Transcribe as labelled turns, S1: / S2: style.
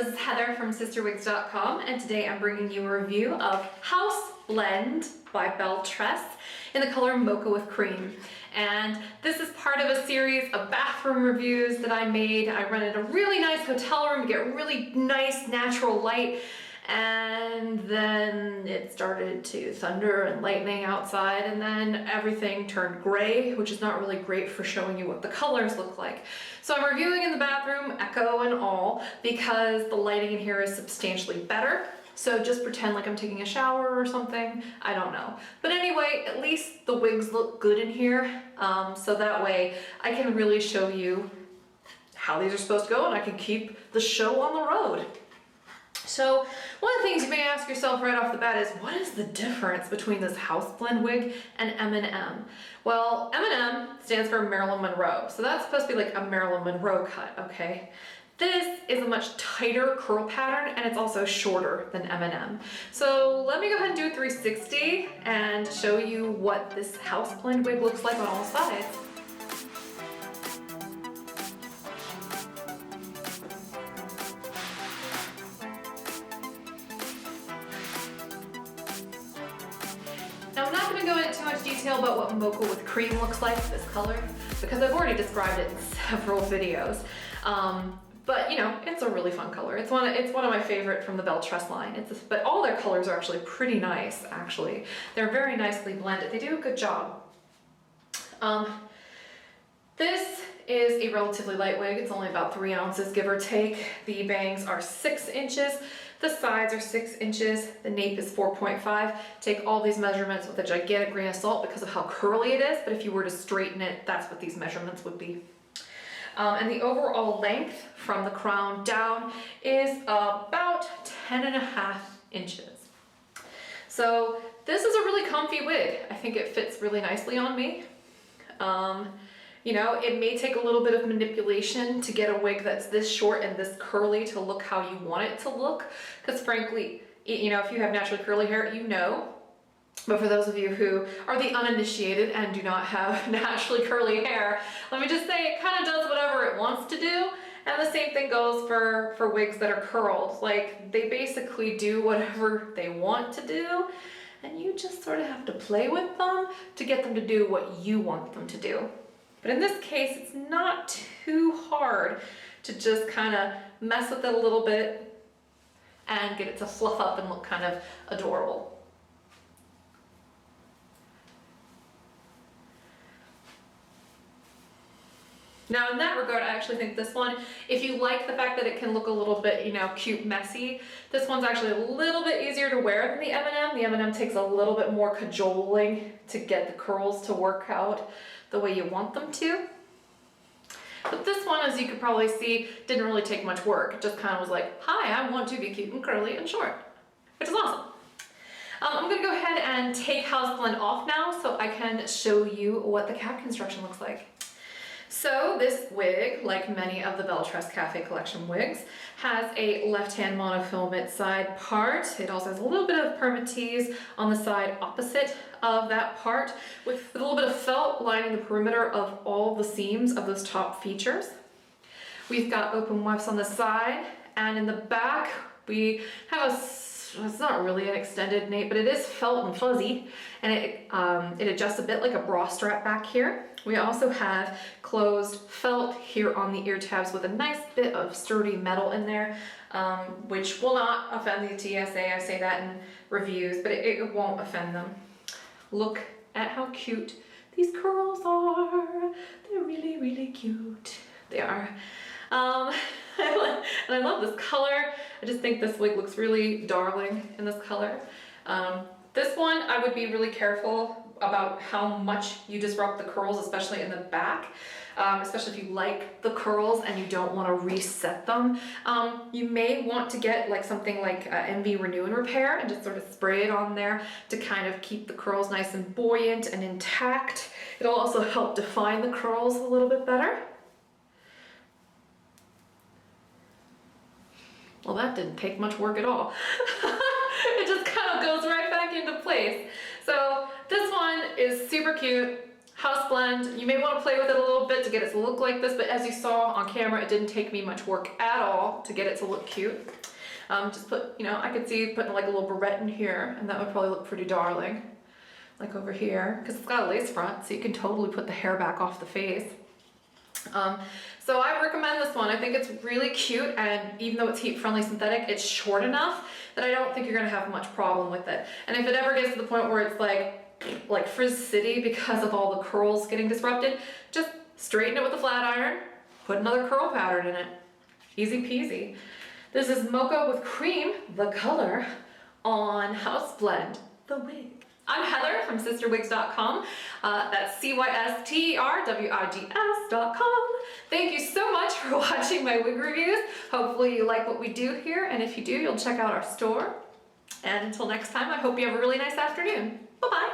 S1: this is Heather from CysterWigs.com, and today I'm bringing you a review of House Blend by BelleTress in the color Mocha with Cream. And this is part of a series of bathroom reviews that I made. I rented a really nice hotel room to get really nice natural light, and then it started to thunder and lightning outside, and then everything turned gray, which is not really great for showing you what the colors look like. So I'm reviewing in the bathroom, echo and all, because the lighting in here is substantially better. So just pretend like I'm taking a shower or something, I don't know. But anyway, at least the wigs look good in here, so that way I can really show you how these are supposed to go and I can keep the show on the road. So one of the things you may ask yourself right off the bat is, what is the difference between this House Blend wig and M&M? Well, M&M stands for Marilyn Monroe, so that's supposed to be like a Marilyn Monroe cut, okay? This is a much tighter curl pattern, and it's also shorter than M&M. So let me go ahead and do a 360 and show you what this House Blend wig looks like on all sides. Now I'm not going to go into too much detail about what Mocha with Cream looks like, this color, because I've already described it in several videos. But you know, it's a really fun color. It's one of my favorite from the BelleTress line. But all their colors are actually pretty nice, actually. They're very nicely blended. They do a good job. This is a relatively light wig. It's only about 3 ounces, give or take. The bangs are 6 inches. The sides are 6 inches. The nape is 4.5. Take all these measurements with a gigantic grain of salt because of how curly it is, but if you were to straighten it, that's what these measurements would be. And the overall length from the crown down is about 10.5 inches. So this is a really comfy wig. I think it fits really nicely on me. You know, it may take a little bit of manipulation to get a wig that's this short and this curly to look how you want it to look. Because frankly, you know, if you have naturally curly hair, you know. But for those of you who are the uninitiated and do not have naturally curly hair, let me just say it kind of does whatever it wants to do. And the same thing goes for wigs that are curled. Like, they basically do whatever they want to do, and you just sort of have to play with them to get them to do what you want them to do. But in this case, it's not too hard to just kind of mess with it a little bit and get it to fluff up and look kind of adorable. Now in that regard, I actually think this one, if you like the fact that it can look a little bit, you know, cute, messy, this one's actually a little bit easier to wear than the M&M. The M&M takes a little bit more cajoling to get the curls to work out the way you want them to. But this one, as you could probably see, didn't really take much work. It just kind of was like, hi, I want to be cute and curly and short, which is awesome. I'm gonna go ahead and take House Blend off now so I can show you what the cap construction looks like. So this wig, like many of the BelleTress Cafe Collection wigs, has a left-hand monofilament side part. It also has a little bit of permatease on the side opposite of that part, with a little bit of felt lining the perimeter of all the seams of those top features. We've got open wefts on the side, and in the back we have it's not really an extended nape, but it is felt and fuzzy, and it adjusts a bit like a bra strap back here. We also have closed felt here on the ear tabs with a nice bit of sturdy metal in there, which will not offend the TSA. I say that in reviews, but it won't offend them. Look at how cute these curls are. They're really, really cute. They are. And I love this color. I just think this wig looks really darling in this color. This one, I would be really careful about how much you disrupt the curls, especially in the back, especially if you like the curls and you don't want to reset them. You may want to get like something like MV Renew and Repair and just sort of spray it on there to kind of keep the curls nice and buoyant and intact. It'll also help define the curls a little bit better. Well, that didn't take much work at all. It just kind of goes right back into place. So this one is super cute. House blend. You may want to play with it a little bit to get it to look like this, but as you saw on camera, it didn't take me much work at all to get it to look cute. Just put, you know, I could see putting like a little barrette in here, and that would probably look pretty darling. Like over here, because it's got a lace front, so you can totally put the hair back off the face. So I recommend this one. I think it's really cute, and even though it's heat-friendly synthetic, it's short enough that I don't think you're gonna have much problem with it. And if it ever gets to the point where it's like Frizz City because of all the curls getting disrupted, just straighten it with a flat iron, put another curl pattern in it. Easy peasy. This is Mocha with Cream, the color, on House Blend, the wig. I'm Heather from CysterWigs.com. That's CysterWigs.com. Thank you so much for watching my wig reviews. Hopefully you like what we do here, and if you do, you'll check out our store. And until next time, I hope you have a really nice afternoon. Bye-bye.